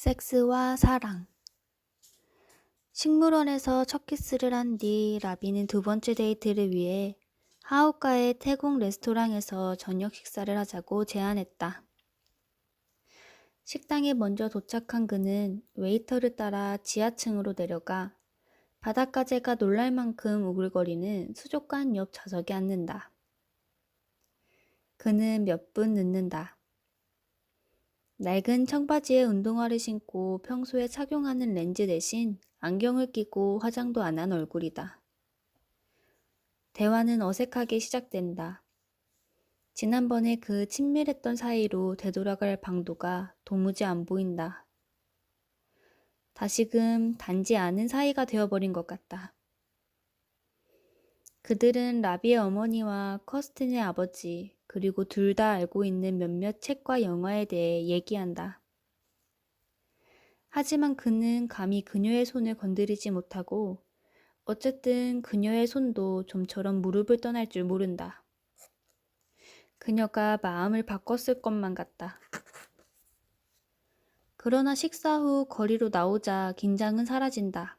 섹스와 사랑. 식물원에서 첫 키스를 한 뒤 라비는 두 번째 데이트를 위해 하우카의 태국 레스토랑에서 저녁 식사를 하자고 제안했다. 식당에 먼저 도착한 그는 웨이터를 따라 지하층으로 내려가 바닷가재가 놀랄 만큼 우글거리는 수족관 옆 좌석에 앉는다. 그는 몇 분 늦는다. 낡은 청바지에 운동화를 신고 평소에 착용하는 렌즈 대신 안경을 끼고 화장도 안 한 얼굴이다. 대화는 어색하게 시작된다. 지난번에 그 친밀했던 사이로 되돌아갈 방도가 도무지 안 보인다. 다시금 단지 아는 사이가 되어버린 것 같다. 그들은 라비의 어머니와 커스틴의 아버지, 그리고 둘 다 알고 있는 몇몇 책과 영화에 대해 얘기한다. 하지만 그는 감히 그녀의 손을 건드리지 못하고 어쨌든 그녀의 손도 좀처럼 무릎을 떠날 줄 모른다. 그녀가 마음을 바꿨을 것만 같다. 그러나 식사 후 거리로 나오자 긴장은 사라진다.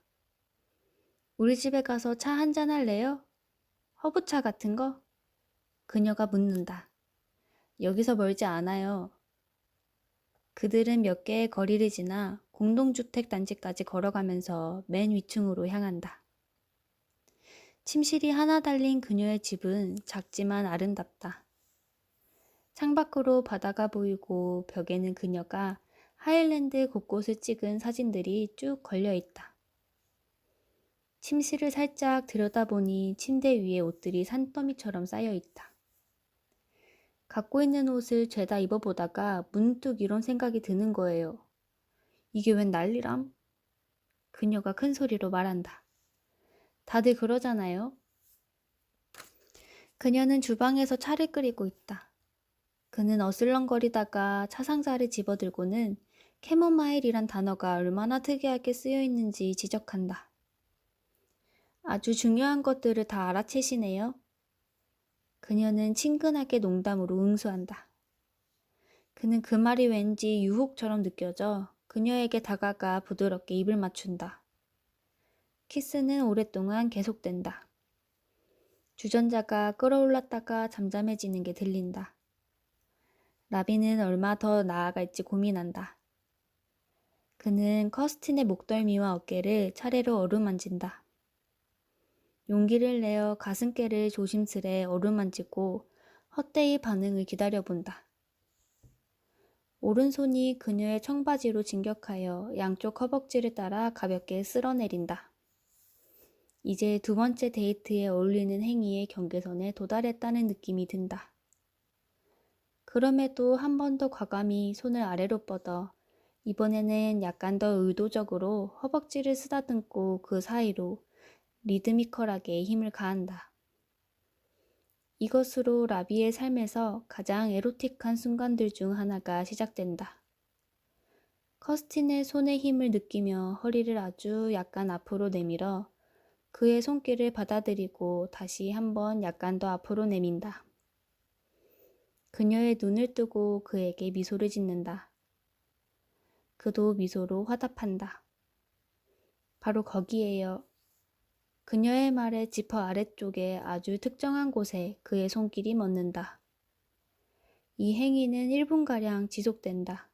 우리 집에 가서 차 한잔 할래요? 허브차 같은 거? 그녀가 묻는다. 여기서 멀지 않아요. 그들은 몇 개의 거리를 지나 공동주택 단지까지 걸어가면서 맨 위층으로 향한다. 침실이 하나 달린 그녀의 집은 작지만 아름답다. 창밖으로 바다가 보이고 벽에는 그녀가 하일랜드 곳곳을 찍은 사진들이 쭉 걸려있다. 침실을 살짝 들여다보니 침대 위에 옷들이 산더미처럼 쌓여있다. 갖고 있는 옷을 죄다 입어보다가 문득 이런 생각이 드는 거예요. 이게 웬 난리람? 그녀가 큰 소리로 말한다. 다들 그러잖아요. 그녀는 주방에서 차를 끓이고 있다. 그는 어슬렁거리다가 차상자를 집어들고는 캐모마일이란 단어가 얼마나 특이하게 쓰여 있는지 지적한다. 아주 중요한 것들을 다 알아채시네요. 그녀는 친근하게 농담으로 응수한다. 그는 그 말이 왠지 유혹처럼 느껴져 그녀에게 다가가 부드럽게 입을 맞춘다. 키스는 오랫동안 계속된다. 주전자가 끓어올랐다가 잠잠해지는 게 들린다. 라비는 얼마 더 나아갈지 고민한다. 그는 커스틴의 목덜미와 어깨를 차례로 어루만진다. 용기를 내어 가슴께를 조심스레 어루만지고 헛되이 반응을 기다려본다. 오른손이 그녀의 청바지로 진격하여 양쪽 허벅지를 따라 가볍게 쓸어내린다. 이제 두 번째 데이트에 어울리는 행위의 경계선에 도달했다는 느낌이 든다. 그럼에도 한 번 더 과감히 손을 아래로 뻗어 이번에는 약간 더 의도적으로 허벅지를 쓰다듬고 그 사이로 리드미컬하게 힘을 가한다. 이것으로 라비의 삶에서 가장 에로틱한 순간들 중 하나가 시작된다. 커스틴의 손의 힘을 느끼며 허리를 아주 약간 앞으로 내밀어 그의 손길을 받아들이고 다시 한번 약간 더 앞으로 내민다. 그녀의 눈을 뜨고 그에게 미소를 짓는다. 그도 미소로 화답한다. 바로 거기에요. 그녀의 말에 지퍼 아래쪽에 아주 특정한 곳에 그의 손길이 멎는다. 이 행위는 1분가량 지속된다.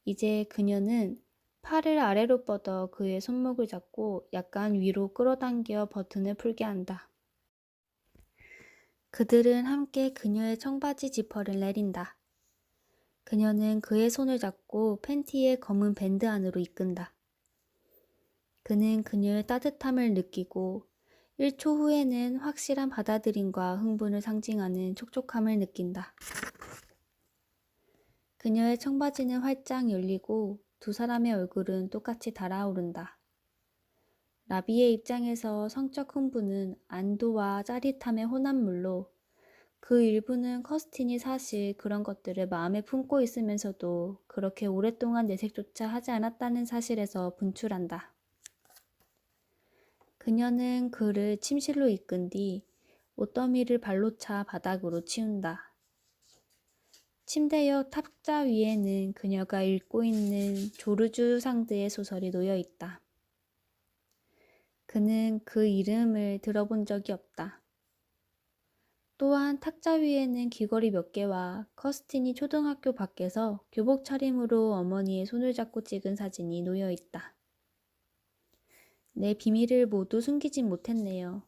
이제 그녀는 팔을 아래로 뻗어 그의 손목을 잡고 약간 위로 끌어당겨 버튼을 풀게 한다. 그들은 함께 그녀의 청바지 지퍼를 내린다. 그녀는 그의 손을 잡고 팬티의 검은 밴드 안으로 이끈다. 그는 그녀의 따뜻함을 느끼고 1초 후에는 확실한 받아들임과 흥분을 상징하는 촉촉함을 느낀다. 그녀의 청바지는 활짝 열리고 두 사람의 얼굴은 똑같이 달아오른다. 라비의 입장에서 성적 흥분은 안도와 짜릿함의 혼합물로 그 일부는 커스틴이 사실 그런 것들을 마음에 품고 있으면서도 그렇게 오랫동안 내색조차 하지 않았다는 사실에서 분출한다. 그녀는 그를 침실로 이끈 뒤 옷더미를 발로 차 바닥으로 치운다. 침대 옆 탁자 위에는 그녀가 읽고 있는 조르주 상드의 소설이 놓여 있다. 그는 그 이름을 들어본 적이 없다. 또한 탁자 위에는 귀걸이 몇 개와 커스틴이 초등학교 밖에서 교복 차림으로 어머니의 손을 잡고 찍은 사진이 놓여 있다. 내 비밀을 모두 숨기진 못했네요.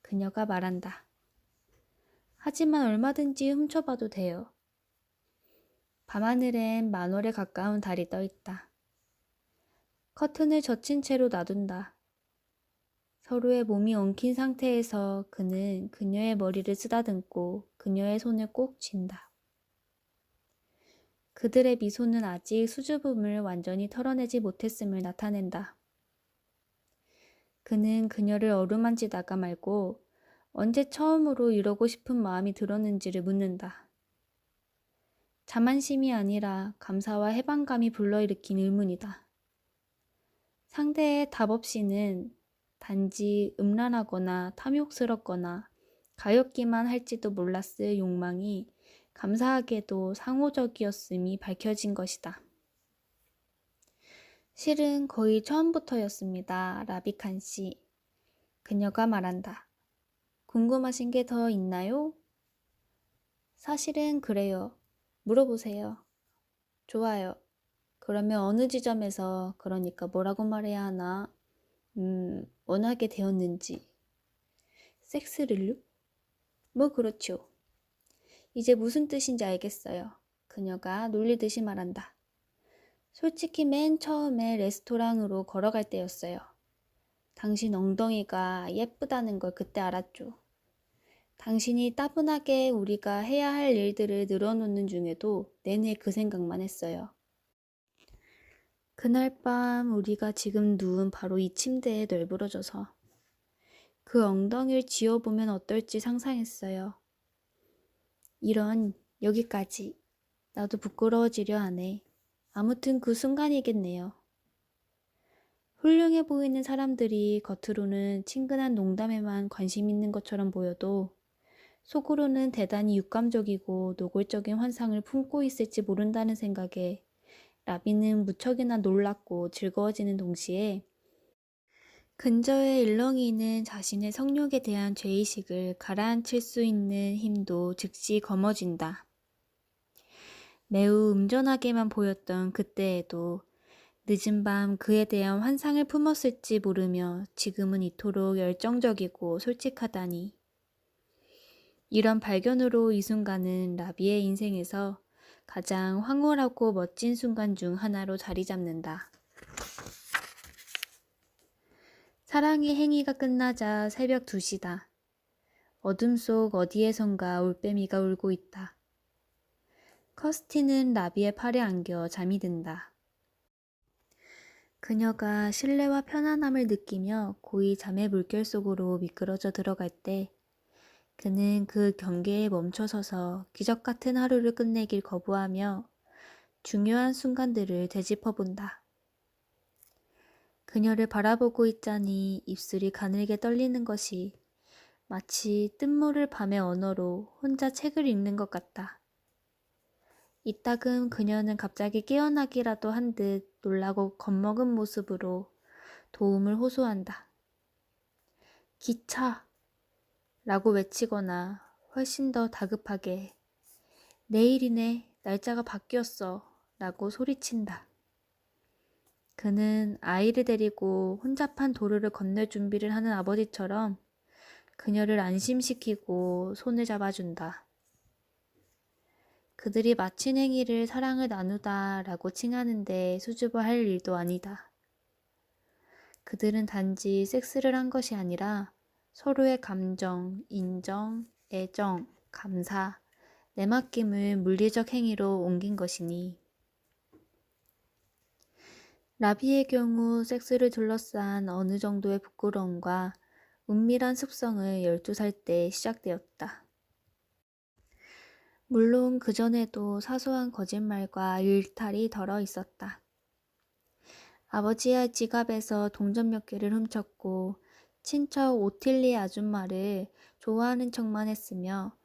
그녀가 말한다. 하지만 얼마든지 훔쳐봐도 돼요. 밤하늘엔 만월에 가까운 달이 떠 있다. 커튼을 젖힌 채로 놔둔다. 서로의 몸이 엉킨 상태에서 그는 그녀의 머리를 쓰다듬고 그녀의 손을 꼭 쥔다. 그들의 미소는 아직 수줍음을 완전히 털어내지 못했음을 나타낸다. 그는 그녀를 어루만지다가 말고 언제 처음으로 이러고 싶은 마음이 들었는지를 묻는다. 자만심이 아니라 감사와 해방감이 불러일으킨 의문이다. 상대의 답 없이는 단지 음란하거나 탐욕스럽거나 가엾기만 할지도 몰랐을 욕망이 감사하게도 상호적이었음이 밝혀진 것이다. 실은 거의 처음부터였습니다. 라비칸 씨. 그녀가 말한다. 궁금하신 게 더 있나요? 사실은 그래요. 물어보세요. 좋아요. 그러면 어느 지점에서, 그러니까 뭐라고 말해야 하나? 원하게 되었는지. 섹스를요? 뭐 그렇죠. 이제 무슨 뜻인지 알겠어요. 그녀가 놀리듯이 말한다. 솔직히 맨 처음에 레스토랑으로 걸어갈 때였어요. 당신 엉덩이가 예쁘다는 걸 그때 알았죠. 당신이 따분하게 우리가 해야 할 일들을 늘어놓는 중에도 내내 그 생각만 했어요. 그날 밤 우리가 지금 누운 바로 이 침대에 널브러져서 그 엉덩이를 쥐어보면 어떨지 상상했어요. 이런, 여기까지. 나도 부끄러워지려 하네. 아무튼 그 순간이겠네요. 훌륭해 보이는 사람들이 겉으로는 친근한 농담에만 관심 있는 것처럼 보여도 속으로는 대단히 육감적이고 노골적인 환상을 품고 있을지 모른다는 생각에 라비는 무척이나 놀랍고 즐거워지는 동시에 근저에 일렁이는 자신의 성욕에 대한 죄의식을 가라앉힐 수 있는 힘도 즉시 검어진다. 매우 음전하게만 보였던 그때에도 늦은 밤 그에 대한 환상을 품었을지 모르며 지금은 이토록 열정적이고 솔직하다니. 이런 발견으로 이 순간은 라비의 인생에서 가장 황홀하고 멋진 순간 중 하나로 자리 잡는다. 사랑의 행위가 끝나자 새벽 2시다. 어둠 속 어디에선가 올빼미가 울고 있다. 커스틴은 라비의 팔에 안겨 잠이 든다. 그녀가 신뢰와 편안함을 느끼며 고이 잠의 물결 속으로 미끄러져 들어갈 때 그는 그 경계에 멈춰서서 기적 같은 하루를 끝내길 거부하며 중요한 순간들을 되짚어본다. 그녀를 바라보고 있자니 입술이 가늘게 떨리는 것이 마치 뜻모를 밤의 언어로 혼자 책을 읽는 것 같다. 이따금 그녀는 갑자기 깨어나기라도 한 듯 놀라고 겁먹은 모습으로 도움을 호소한다. 기차! 라고 외치거나 훨씬 더 다급하게 내일이네, 날짜가 바뀌었어 라고 소리친다. 그는 아이를 데리고 혼잡한 도로를 건널 준비를 하는 아버지처럼 그녀를 안심시키고 손을 잡아준다. 그들이 마친 행위를 사랑을 나누다 라고 칭하는데 수줍어할 일도 아니다. 그들은 단지 섹스를 한 것이 아니라 서로의 감정, 인정, 애정, 감사, 내맡김을 물리적 행위로 옮긴 것이니. 라비의 경우 섹스를 둘러싼 어느 정도의 부끄러움과 은밀한 습성을 12살 때 시작되었다. 물론 그전에도 사소한 거짓말과 일탈이 덜어 있었다. 아버지의 지갑에서 동전 몇 개를 훔쳤고 친척 오틸리 아줌마를 좋아하는 척만 했으며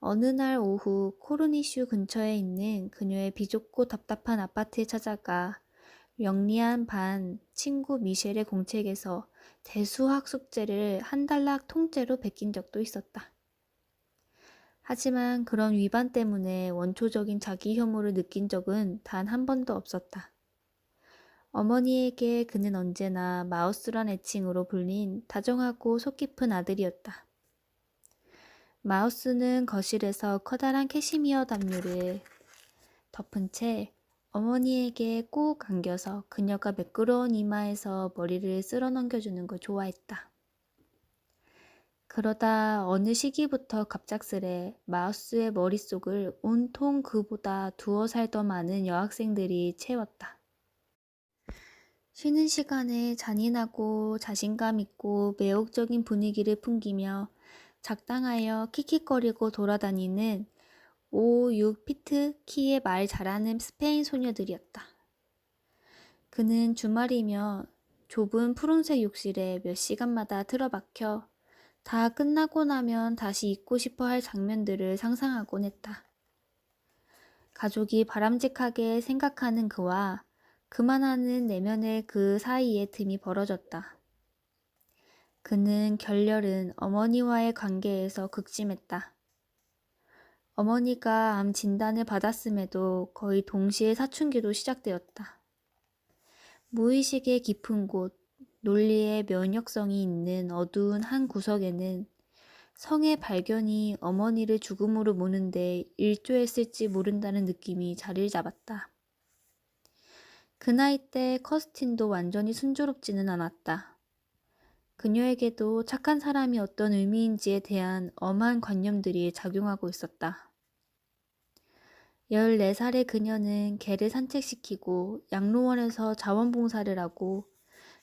어느 날 오후 코르니슈 근처에 있는 그녀의 비좁고 답답한 아파트에 찾아가 영리한 반 친구 미셸의 공책에서 대수학 숙제를 한 단락 통째로 베낀 적도 있었다. 하지만 그런 위반 때문에 원초적인 자기 혐오를 느낀 적은 단 한 번도 없었다. 어머니에게 그는 언제나 마우스란 애칭으로 불린 다정하고 속 깊은 아들이었다. 마우스는 거실에서 커다란 캐시미어 담요를 덮은 채 어머니에게 꼭 안겨서 그녀가 매끄러운 이마에서 머리를 쓸어 넘겨주는 걸 좋아했다. 그러다 어느 시기부터 갑작스레 마우스의 머릿속을 온통 그보다 두어 살 더 많은 여학생들이 채웠다. 쉬는 시간에 잔인하고 자신감 있고 매혹적인 분위기를 풍기며 작당하여 킥킥거리고 돌아다니는 5, 6피트 키의 말 잘하는 스페인 소녀들이었다. 그는 주말이며 좁은 푸른색 욕실에 몇 시간마다 틀어박혀 다 끝나고 나면 다시 잊고 싶어 할 장면들을 상상하곤 했다. 가족이 바람직하게 생각하는 그와 그만하는 내면의 그 사이에 틈이 벌어졌다. 그는 결렬은 어머니와의 관계에서 극심했다. 어머니가 암 진단을 받았음에도 거의 동시에 사춘기도 시작되었다. 무의식의 깊은 곳, 논리의 면역성이 있는 어두운 한 구석에는 성의 발견이 어머니를 죽음으로 모는데 일조했을지 모른다는 느낌이 자리를 잡았다. 그 나이 때 커스틴도 완전히 순조롭지는 않았다. 그녀에게도 착한 사람이 어떤 의미인지에 대한 엄한 관념들이 작용하고 있었다. 14살의 그녀는 개를 산책시키고 양로원에서 자원봉사를 하고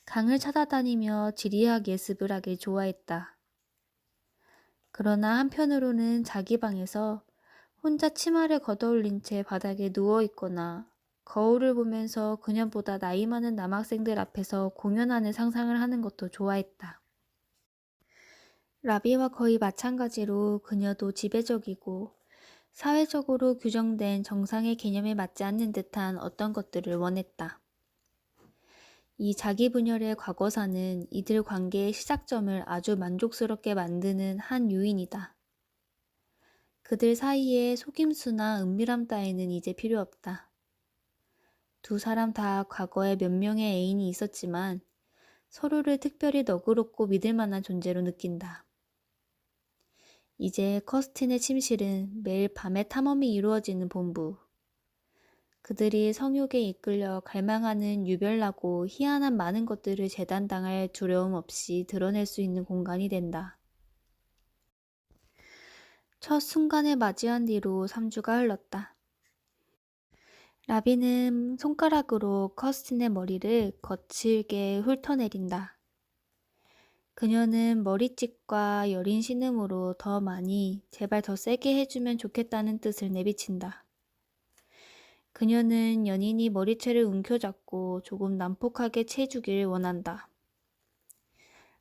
강을 찾아다니며 지리학 예습을 하길 좋아했다. 그러나 한편으로는 자기 방에서 혼자 치마를 걷어올린 채 바닥에 누워있거나 거울을 보면서 그녀보다 나이 많은 남학생들 앞에서 공연하는 상상을 하는 것도 좋아했다. 라비와 거의 마찬가지로 그녀도 지배적이고 사회적으로 규정된 정상의 개념에 맞지 않는 듯한 어떤 것들을 원했다. 이 자기 분열의 과거사는 이들 관계의 시작점을 아주 만족스럽게 만드는 한 요인이다. 그들 사이에 속임수나 은밀함 따위는 이제 필요 없다. 두 사람 다 과거에 몇 명의 애인이 있었지만 서로를 특별히 너그럽고 믿을 만한 존재로 느낀다. 이제 커스틴의 침실은 매일 밤에 탐험이 이루어지는 본부. 그들이 성욕에 이끌려 갈망하는 유별나고 희한한 많은 것들을 재단당할 두려움 없이 드러낼 수 있는 공간이 된다. 첫 순간을 맞이한 뒤로 3주가 흘렀다. 라비는 손가락으로 커스틴의 머리를 거칠게 훑어내린다. 그녀는 머리짓과 여린 신음으로 더 많이, 제발 더 세게 해주면 좋겠다는 뜻을 내비친다. 그녀는 연인이 머리채를 움켜잡고 조금 난폭하게 채주길 원한다.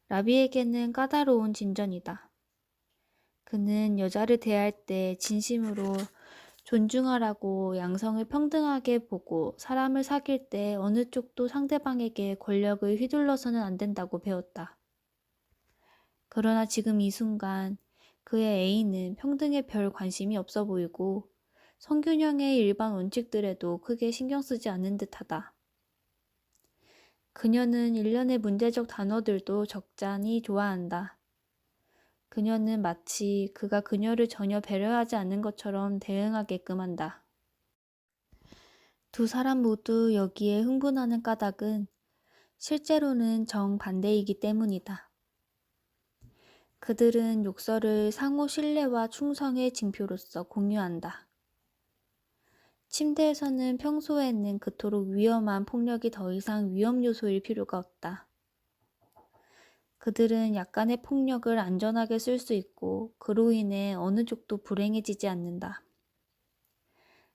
라비에게는 까다로운 진전이다. 그는 여자를 대할 때 진심으로 존중하라고 양성을 평등하게 보고 사람을 사귈 때 어느 쪽도 상대방에게 권력을 휘둘러서는 안 된다고 배웠다. 그러나 지금 이 순간 그의 애인은 평등에 별 관심이 없어 보이고 성균형의 일반 원칙들에도 크게 신경 쓰지 않는 듯하다. 그녀는 일련의 문제적 단어들도 적잖이 좋아한다. 그녀는 마치 그가 그녀를 전혀 배려하지 않는 것처럼 대응하게끔 한다. 두 사람 모두 여기에 흥분하는 까닭은 실제로는 정반대이기 때문이다. 그들은 욕설을 상호 신뢰와 충성의 징표로서 공유한다. 침대에서는 평소에는 그토록 위험한 폭력이 더 이상 위험 요소일 필요가 없다. 그들은 약간의 폭력을 안전하게 쓸 수 있고 그로 인해 어느 쪽도 불행해지지 않는다.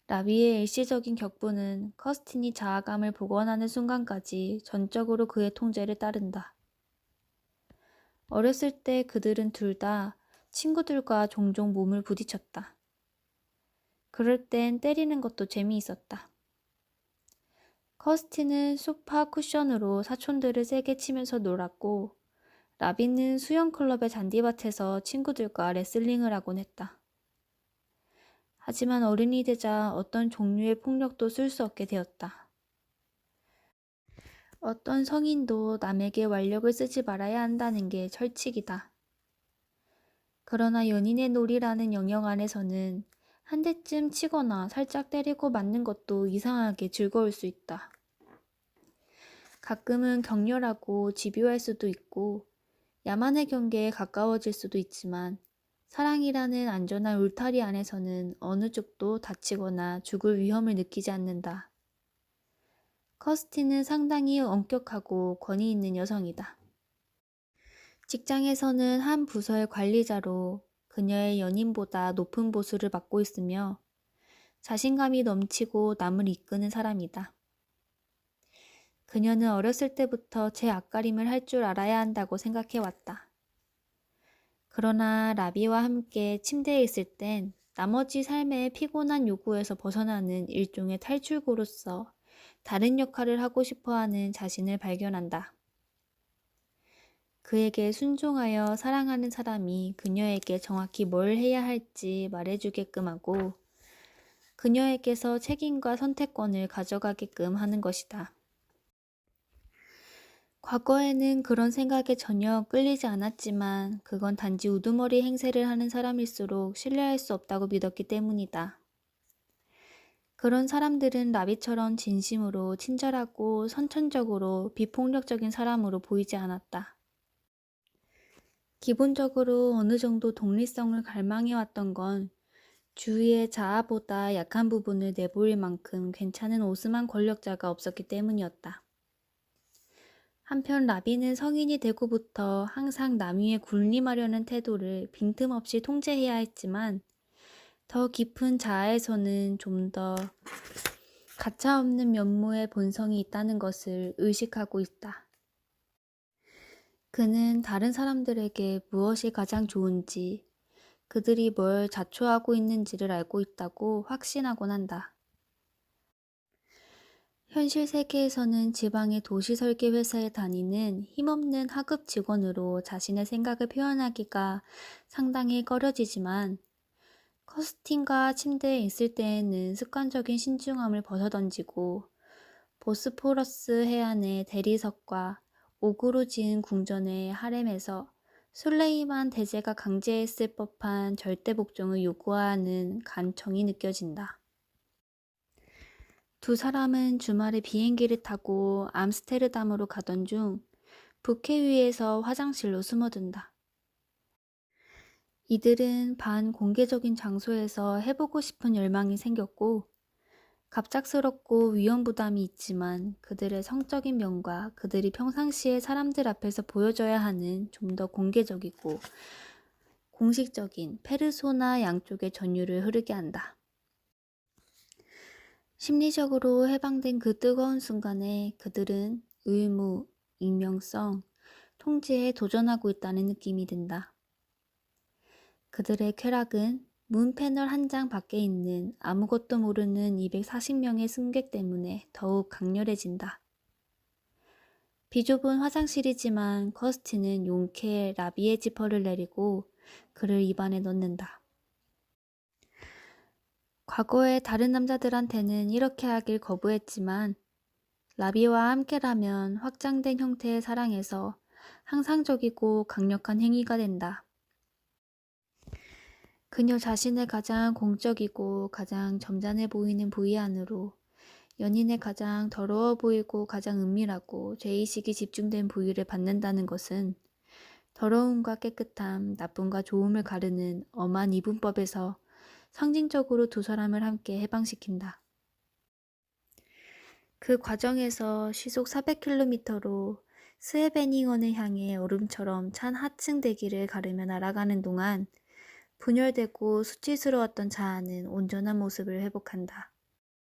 라비의 일시적인 격분은 커스틴이 자아감을 복원하는 순간까지 전적으로 그의 통제를 따른다. 어렸을 때 그들은 둘 다 친구들과 종종 몸을 부딪혔다. 그럴 땐 때리는 것도 재미있었다. 커스티는 소파 쿠션으로 사촌들을 세게 치면서 놀았고 라비는 수영클럽의 잔디밭에서 친구들과 레슬링을 하곤 했다. 하지만 어른이 되자 어떤 종류의 폭력도 쓸 수 없게 되었다. 어떤 성인도 남에게 완력을 쓰지 말아야 한다는 게 철칙이다. 그러나 연인의 놀이라는 영역 안에서는 한 대쯤 치거나 살짝 때리고 맞는 것도 이상하게 즐거울 수 있다. 가끔은 격렬하고 집요할 수도 있고 야만의 경계에 가까워질 수도 있지만 사랑이라는 안전한 울타리 안에서는 어느 쪽도 다치거나 죽을 위험을 느끼지 않는다. 커스티는 상당히 엄격하고 권위 있는 여성이다. 직장에서는 한 부서의 관리자로 그녀의 연인보다 높은 보수를 받고 있으며 자신감이 넘치고 남을 이끄는 사람이다. 그녀는 어렸을 때부터 제 앞가림을 할 줄 알아야 한다고 생각해왔다. 그러나 라비와 함께 침대에 있을 땐 나머지 삶의 피곤한 요구에서 벗어나는 일종의 탈출구로서 다른 역할을 하고 싶어하는 자신을 발견한다. 그에게 순종하여 사랑하는 사람이 그녀에게 정확히 뭘 해야 할지 말해주게끔 하고 그녀에게서 책임과 선택권을 가져가게끔 하는 것이다. 과거에는 그런 생각에 전혀 끌리지 않았지만 그건 단지 우두머리 행세를 하는 사람일수록 신뢰할 수 없다고 믿었기 때문이다. 그런 사람들은 라비처럼 진심으로 친절하고 선천적으로 비폭력적인 사람으로 보이지 않았다. 기본적으로 어느 정도 독립성을 갈망해왔던 건 주위의 자아보다 약한 부분을 내보일 만큼 괜찮은 오스만 권력자가 없었기 때문이었다. 한편 라비는 성인이 되고부터 항상 남 위에 군림하려는 태도를 빈틈없이 통제해야 했지만 더 깊은 자아에서는 좀 더 가차없는 면모의 본성이 있다는 것을 의식하고 있다. 그는 다른 사람들에게 무엇이 가장 좋은지, 그들이 뭘 자초하고 있는지를 알고 있다고 확신하곤 한다. 현실 세계에서는 지방의 도시 설계 회사에 다니는 힘없는 하급 직원으로 자신의 생각을 표현하기가 상당히 꺼려지지만 커스틴과 침대에 있을 때에는 습관적인 신중함을 벗어던지고 보스포러스 해안의 대리석과 옥으로 지은 궁전의 하렘에서 술레이만 대제가 강제했을 법한 절대 복종을 요구하는 간청이 느껴진다. 두 사람은 주말에 비행기를 타고 암스테르담으로 가던 중 북해 위에서 화장실로 숨어든다. 이들은 반공개적인 장소에서 해보고 싶은 열망이 생겼고 갑작스럽고 위험부담이 있지만 그들의 성적인 면과 그들이 평상시에 사람들 앞에서 보여줘야 하는 좀 더 공개적이고 공식적인 페르소나 양쪽의 전율을 흐르게 한다. 심리적으로 해방된 그 뜨거운 순간에 그들은 의무, 익명성, 통제에 도전하고 있다는 느낌이 든다. 그들의 쾌락은 문 패널 한 장 밖에 있는 아무것도 모르는 240명의 승객 때문에 더욱 강렬해진다. 비좁은 화장실이지만 커스티는 용케 라비의 지퍼를 내리고 그를 입안에 넣는다. 과거에 다른 남자들한테는 이렇게 하길 거부했지만 라비와 함께라면 확장된 형태의 사랑에서 항상적이고 강력한 행위가 된다. 그녀 자신의 가장 공적이고 가장 점잖해 보이는 부위 안으로 연인의 가장 더러워 보이고 가장 은밀하고 죄의식이 집중된 부위를 받는다는 것은 더러움과 깨끗함, 나쁨과 좋음을 가르는 엄한 이분법에서 상징적으로 두 사람을 함께 해방시킨다. 그 과정에서 시속 400km로 스웨베닝원을 향해 얼음처럼 찬 하층 대기를 가르며 날아가는 동안 분열되고 수치스러웠던 자아는 온전한 모습을 회복한다.